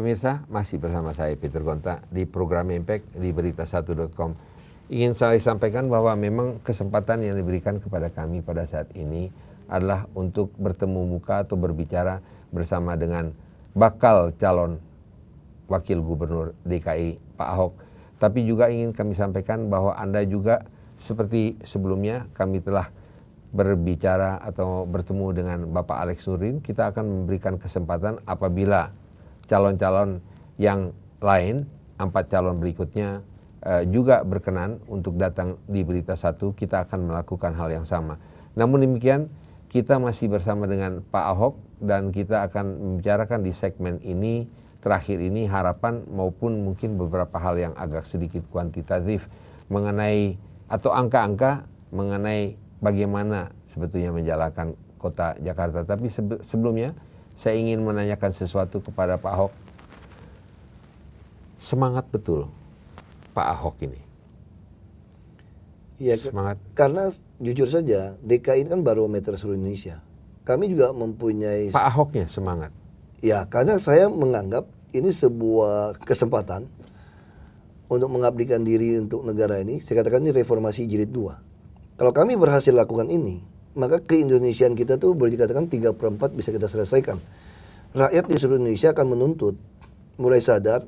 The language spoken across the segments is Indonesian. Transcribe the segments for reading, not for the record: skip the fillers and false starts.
pemirsa, masih bersama saya Peter Gonta di program Impact di berita1.com. Ingin saya sampaikan bahwa memang kesempatan yang diberikan kepada kami pada saat ini adalah untuk bertemu muka atau berbicara bersama dengan bakal calon Wakil Gubernur DKI Pak Ahok. Tapi juga ingin kami sampaikan bahwa Anda juga seperti sebelumnya kami telah berbicara atau bertemu dengan Bapak Alex Nurdin. Kita akan memberikan kesempatan apabila calon-calon yang lain, 4 calon berikutnya juga berkenan untuk datang di Berita Satu, kita akan melakukan hal yang sama. Namun demikian, kita masih bersama dengan Pak Ahok dan kita akan membicarakan di segmen ini, terakhir ini, harapan maupun mungkin beberapa hal yang agak sedikit kuantitatif mengenai atau angka-angka mengenai bagaimana sebetulnya menjalankan kota Jakarta. Tapi sebelumnya saya ingin menanyakan sesuatu kepada Pak Ahok. Semangat betul Pak Ahok ini? Ya, semangat. Karena jujur saja DKI ini kan barometer seluruh Indonesia. Kami juga mempunyai... Pak Ahoknya semangat? Ya, karena saya menganggap ini sebuah kesempatan untuk mengabdikan diri untuk negara ini. Saya katakan ini reformasi jilid 2. Kalau kami berhasil lakukan ini, maka keindonesiaan kita tuh boleh dikatakan 3/4 bisa kita selesaikan. Rakyat di seluruh Indonesia akan menuntut, mulai sadar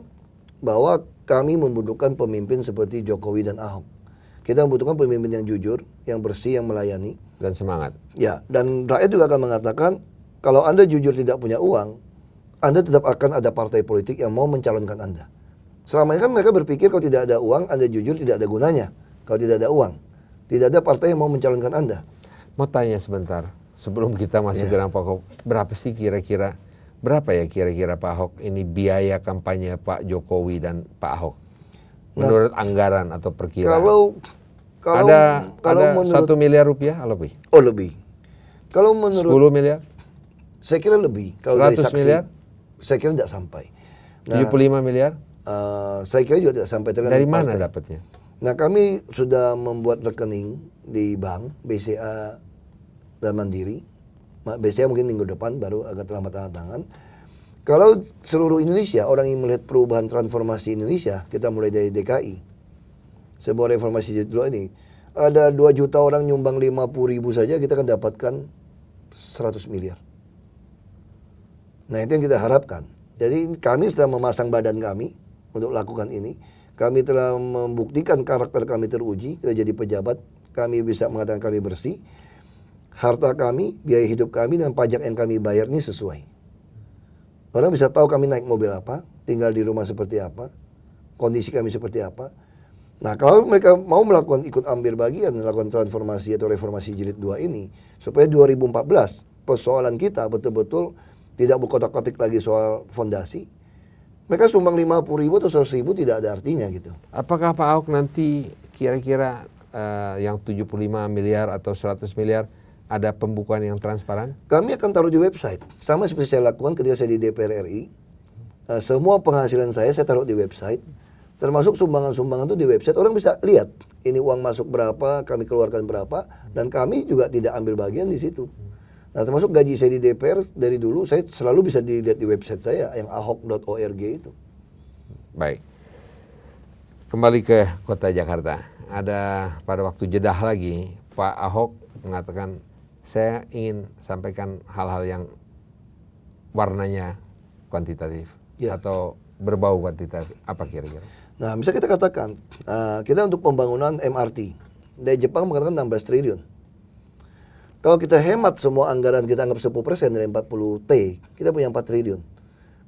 bahwa kami membutuhkan pemimpin seperti Jokowi dan Ahok. Kita membutuhkan pemimpin yang jujur, yang bersih, yang melayani. Dan semangat. Ya, dan rakyat juga akan mengatakan, kalau Anda jujur tidak punya uang, Anda tetap akan ada partai politik yang mau mencalonkan Anda. Selama ini kan mereka berpikir kalau tidak ada uang, Anda jujur tidak ada gunanya. Kalau tidak ada uang, tidak ada partai yang mau mencalonkan Anda. Mau tanya sebentar, sebelum kita masuk ke dalam Pak Ahok, berapa sih kira-kira Pak Ahok ini biaya kampanye Pak Jokowi dan Pak Ahok? Menurut anggaran atau perkiraan? Ada menurut, 1 miliar rupiah lebih? Oh, lebih. Kalau menurut 10 miliar? Saya kira lebih. Kalau 100 dari saksi, miliar? Saya kira tidak sampai. 75 miliar? Saya kira juga tidak sampai. Dari mana dapatnya? Nah, kami sudah membuat rekening di bank, BCA dan Mandiri. BCA mungkin minggu depan baru agak terlambat tanda tangan. Kalau seluruh Indonesia, orang yang melihat perubahan transformasi Indonesia, kita mulai dari DKI. Sebuah reformasi jilid 2 ini. Ada 2 juta orang nyumbang 50.000 saja, kita akan dapatkan 100 miliar. Nah, itu yang kita harapkan. Jadi kami sudah memasang badan kami untuk lakukan ini. Kami telah membuktikan karakter kami teruji, kita jadi pejabat, kami bisa mengatakan kami bersih. Harta kami, biaya hidup kami, dan pajak yang kami bayar ini sesuai. Orang bisa tahu kami naik mobil apa, tinggal di rumah seperti apa, kondisi kami seperti apa. Nah, kalau mereka mau melakukan ikut ambil bagian, melakukan transformasi atau reformasi jilid 2 ini, supaya 2014 persoalan kita betul-betul tidak berkotak-kotik lagi soal fondasi, mereka sumbang 50.000 atau 100.000 tidak ada artinya gitu. Apakah Pak Ahok nanti kira-kira yang 75 miliar atau 100 miliar ada pembukuan yang transparan? Kami akan taruh di website. Sama seperti saya lakukan ketika saya di DPR RI. Semua penghasilan saya taruh di website. Termasuk sumbangan-sumbangan itu di website. Orang bisa lihat ini uang masuk berapa, kami keluarkan berapa. Dan kami juga tidak ambil bagian di situ. Nah, termasuk gaji saya di DPR dari dulu saya selalu bisa dilihat di website saya yang ahok.org itu. Baik. Kembali ke kota Jakarta. Ada pada waktu jedah lagi Pak Ahok mengatakan, saya ingin sampaikan hal-hal yang warnanya kuantitatif atau berbau kuantitatif. Apa kira-kira? Nah, bisa kita katakan, kita untuk pembangunan MRT dari Jepang mengatakan 16 triliun. Kalau kita hemat semua anggaran, kita anggap 10% dari 40T, kita punya 4 triliun.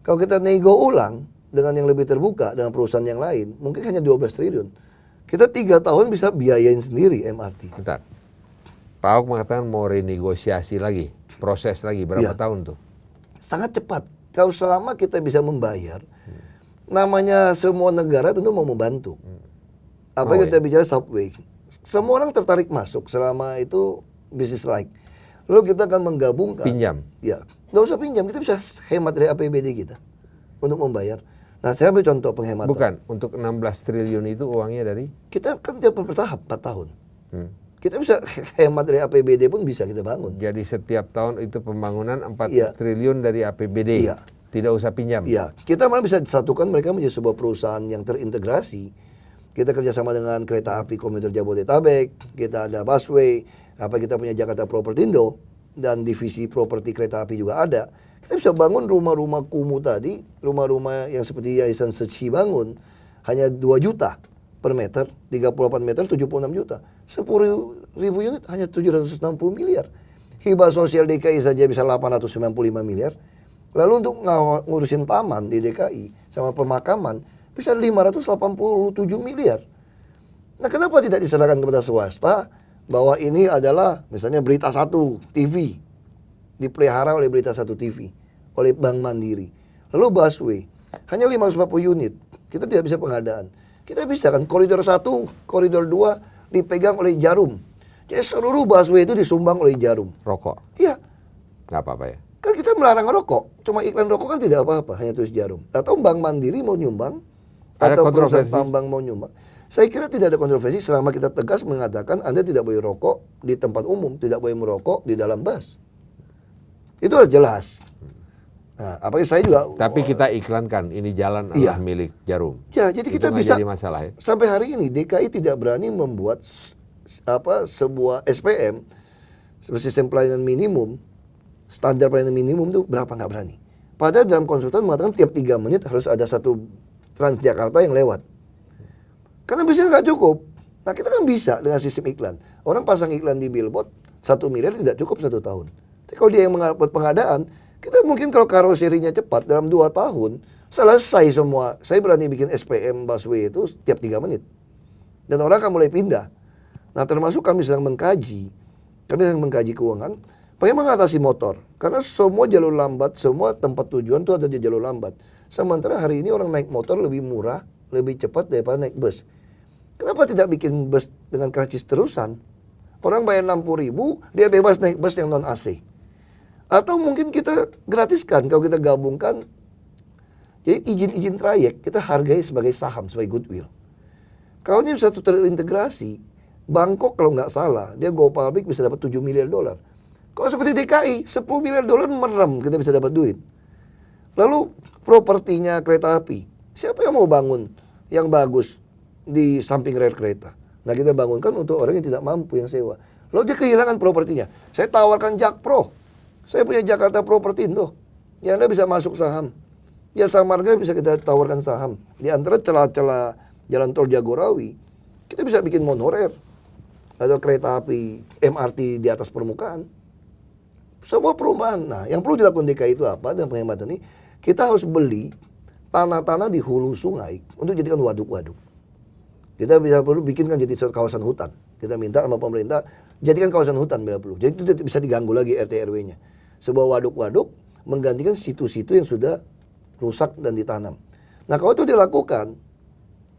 Kalau kita nego ulang dengan yang lebih terbuka, dengan perusahaan yang lain, mungkin hanya 12 triliun. Kita 3 tahun bisa biayain sendiri MRT. Bentar. Pak Ahok mengatakan mau renegosiasi lagi, proses lagi, berapa tahun tuh? Sangat cepat. Kalau selama kita bisa membayar, namanya semua negara tentu mau membantu. Apa yang kita bicara subway. Semua orang tertarik masuk selama itu business like. Lalu kita akan menggabungkan. Pinjam? Ya, nggak usah pinjam. Kita bisa hemat dari APBD kita untuk membayar. Nah, saya ambil contoh penghematan. Bukan, untuk 16 triliun itu uangnya dari? Kita kan tiap bertahap 4 tahun. Kita bisa hemat dari APBD pun bisa kita bangun. Jadi setiap tahun itu pembangunan 4 triliun dari APBD. Iya. Tidak usah pinjam. Ya, kita malah bisa disatukan mereka menjadi sebuah perusahaan yang terintegrasi. Kita kerjasama dengan kereta api komuter Jabodetabek, kita ada busway, kita punya Jakarta Propertindo, dan divisi properti kereta api juga ada. Kita bisa bangun rumah-rumah kumuh tadi, rumah-rumah yang seperti Yayasan Seci bangun, hanya 2 juta per meter, 38 meter 76 juta. 10.000 unit hanya 760 miliar. Hibah sosial DKI saja bisa 895 miliar. Lalu untuk ngurusin taman di DKI sama pemakaman bisa 587 miliar. Nah, kenapa tidak diserahkan kepada swasta bahwa ini adalah misalnya Berita Satu TV dipelihara oleh Berita Satu TV oleh Bank Mandiri. Lalu busway hanya 540 unit. Kita tidak bisa pengadaan. Kita bisa kan koridor 1, koridor 2 dipegang oleh Jarum. Jadi seluruh busway itu disumbang oleh Jarum. Rokok? Iya. Nggak apa-apa ya? Kan kita melarang rokok, cuma iklan rokok kan tidak apa-apa, hanya tulis Jarum. Atau Bank Mandiri mau nyumbang, Ada atau perusahaan kontroversi? tambang mau nyumbang. Saya kira tidak ada kontroversi selama kita tegas mengatakan Anda tidak boleh rokok di tempat umum, tidak boleh merokok di dalam bus. Itu jelas. Nah, apalagi saya juga. Tapi kita iklankan ini jalan adalah milik Jarum. Ya, jadi Itu kita nggak bisa. jadi masalah ya? Sampai hari ini DKI tidak berani membuat sebuah SPM, sebuah sistem pelayanan minimum. Standar pelayanan minimum itu berapa, nggak berani. Padahal dalam konsultan mengatakan tiap 3 menit harus ada satu Transjakarta yang lewat. Karena biasanya nggak cukup. Nah, kita kan bisa dengan sistem iklan. Orang pasang iklan di billboard 1 miliar tidak cukup 1 tahun. Tapi kalau dia yang buat pengadaan, kita mungkin kalau karoserinya cepat dalam 2 tahun selesai semua. Saya berani bikin SPM busway itu tiap 3 menit. Dan orang akan mulai pindah. Nah, termasuk kami sedang mengkaji keuangan. Bagaimana mengatasi motor? Karena semua jalur lambat, semua tempat tujuan itu ada di jalur lambat. Sementara hari ini orang naik motor lebih murah, lebih cepat daripada naik bus. Kenapa tidak bikin bus dengan karcis terusan? Orang bayar 60.000, dia bebas naik bus yang non AC. Atau mungkin kita gratiskan kalau kita gabungkan. Jadi izin-izin trayek kita hargai sebagai saham, sebagai goodwill. Kalau ini satu terintegrasi, Bangkok kalau nggak salah, dia go public bisa dapat 7 miliar dolar. Kalau seperti DKI, 10 miliar dolar merem kita bisa dapat duit. Lalu propertinya kereta api. Siapa yang mau bangun yang bagus di samping rel kereta? Nah, kita bangunkan untuk orang yang tidak mampu yang sewa. Lalu dia kehilangan propertinya. Saya tawarkan Jakpro. Saya punya Jakarta Propertindo. Yang Anda bisa masuk saham. Jasa Marga bisa kita tawarkan saham. Di antara celah-celah jalan tol Jagorawi, kita bisa bikin monorail. Atau kereta api MRT di atas permukaan. Semua perumahan. Nah, yang perlu dilakukan DKI itu apa? Dan penghematan ini, kita harus beli tanah-tanah di hulu sungai untuk jadikan waduk-waduk. Kita perlu bikinkan jadi kawasan hutan. Kita minta sama pemerintah, jadikan kawasan hutan bila perlu. Jadi itu tidak bisa diganggu lagi RT RW-nya. Sebuah waduk-waduk menggantikan situ-situ yang sudah rusak dan ditanam. Nah, kalau itu dilakukan,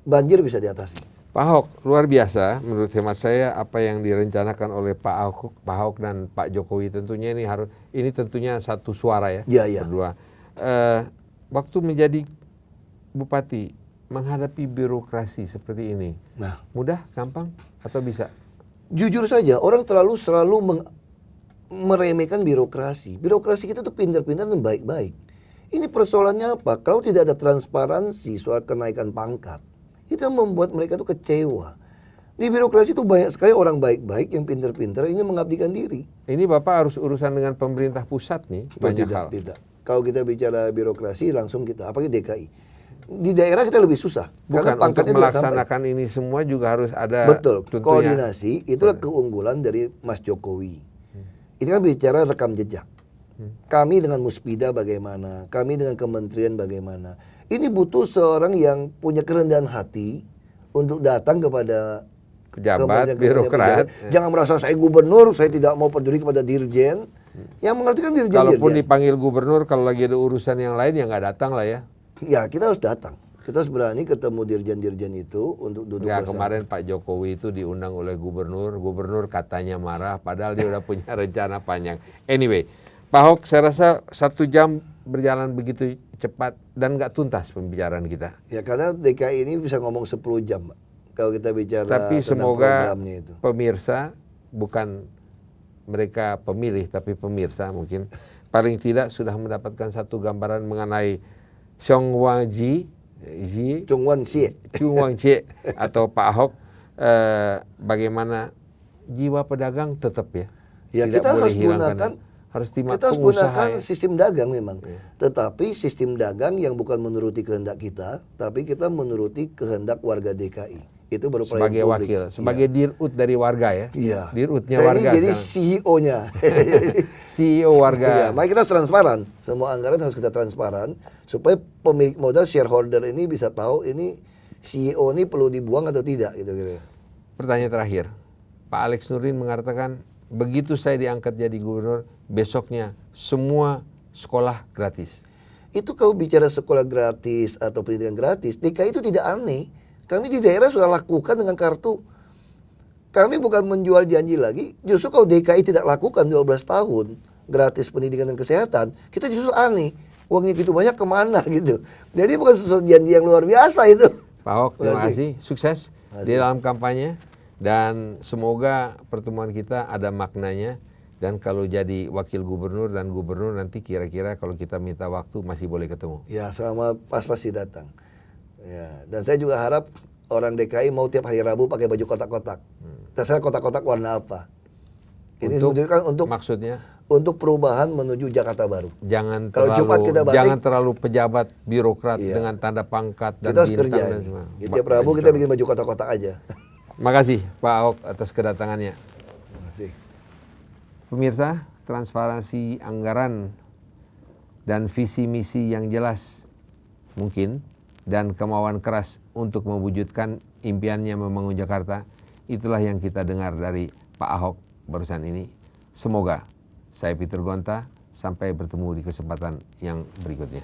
banjir bisa diatasi. Pak Ahok, luar biasa menurut hemat saya apa yang direncanakan oleh Pak Ahok dan Pak Jokowi tentunya ini tentunya satu suara ya. Iya. Berdua. Waktu menjadi bupati menghadapi birokrasi seperti ini, Nah, mudah, gampang atau bisa? jujur saja, orang selalu meremehkan birokrasi. Birokrasi kita tuh pintar-pintar dan baik-baik. Ini persoalannya apa? Kalau tidak ada transparansi soal kenaikan pangkat, itu yang membuat mereka tuh kecewa. Di birokrasi itu banyak sekali orang baik-baik yang pintar-pintar ingin mengabdikan diri. Ini Bapak harus urusan dengan pemerintah pusat nih, banyak hal. Tidak. Kalau kita bicara birokrasi langsung kita, apalagi DKI. Di daerah kita lebih susah. Bukan, karena untuk pangkatnya tidak melaksanakan ini semua juga harus ada. Betul, tentunya. koordinasi itulah keunggulan dari Mas Jokowi. Ini kan bicara rekam jejak. Kami dengan Muspida bagaimana, kami dengan kementerian bagaimana. Ini butuh seorang yang punya kerendahan hati untuk datang kepada pejabat, birokrat. Jangan merasa saya gubernur, saya tidak mau peduli kepada dirjen. Yang mengerti kan dirjen. Kalaupun dipanggil gubernur, kalau lagi ada urusan yang lain ya nggak datang lah ya. Ya, kita harus datang. Kita harus berani ketemu dirjen-dirjen itu untuk duduk Ya, bersama. kemarin Pak Jokowi itu diundang oleh gubernur katanya marah, padahal dia udah punya rencana panjang. Anyway, Pak Ahok, saya rasa 1 jam berjalan begitu cepat dan nggak tuntas pembicaraan kita. Ya, karena DKI ini bisa ngomong 10 jam, Pak. Kalau kita bicara Tapi tentang semoga programnya itu. pemirsa, bukan mereka pemilih tapi pemirsa mungkin, paling tidak sudah mendapatkan satu gambaran mengenai Chung Wang-ji, Chung Wan-sie. Chung Wang-ji atau Pak Ahok, bagaimana jiwa pedagang tetap ya. Ya, Tidak kita boleh harus hilangkan. gunakan Harus kita harus pengusaha gunakan ya. sistem dagang memang. Tetapi sistem dagang yang bukan menuruti kehendak kita, tapi kita menuruti kehendak warga DKI. Itu baru pelayan Sebagai publik. wakil, sebagai dirut dari warga ya. Iya. Dirutnya Saya warga ini jadi sekarang. CEO-nya. CEO warga. Iya, makanya kita harus transparan. Semua anggaran harus kita transparan supaya pemilik modal shareholder ini bisa tahu ini CEO ini perlu dibuang atau tidak gitu. Pertanyaan terakhir, Pak Alex Nurdin mengatakan begitu saya diangkat jadi gubernur, besoknya semua sekolah gratis. Itu kalau bicara sekolah gratis atau pendidikan gratis, DKI itu tidak aneh. Kami di daerah sudah lakukan dengan kartu. Kami bukan menjual janji lagi. Justru kalau DKI tidak lakukan 12 tahun gratis pendidikan dan kesehatan, kita justru aneh. Uangnya gitu banyak kemana gitu. Jadi bukan sesuatu janji yang luar biasa itu. Pak Ahok, terima kasih. Sukses di dalam kampanye. Dan semoga pertemuan kita ada maknanya. Dan kalau jadi wakil gubernur dan gubernur nanti kira-kira kalau kita minta waktu masih boleh ketemu. Ya, selama pas pasti datang. Ya, dan saya juga harap orang DKI mau tiap hari Rabu pakai baju kotak-kotak. Terserah kotak-kotak warna apa. Ini menunjukkan untuk maksudnya untuk perubahan menuju Jakarta baru. jangan Kalau Jumat kita balik, jangan terlalu pejabat birokrat Iya. dengan tanda pangkat dan kita harus bintang kerja. dan Ini. semua. Tiap Rabu kita bikin baju kotak-kotak aja. Makasih Pak Ahok atas kedatangannya. Terima kasih. Pemirsa, transparansi anggaran dan visi misi yang jelas mungkin dan kemauan keras untuk mewujudkan impiannya membangun Jakarta, itulah yang kita dengar dari Pak Ahok barusan ini. Semoga saya Peter Gonta sampai bertemu di kesempatan yang berikutnya.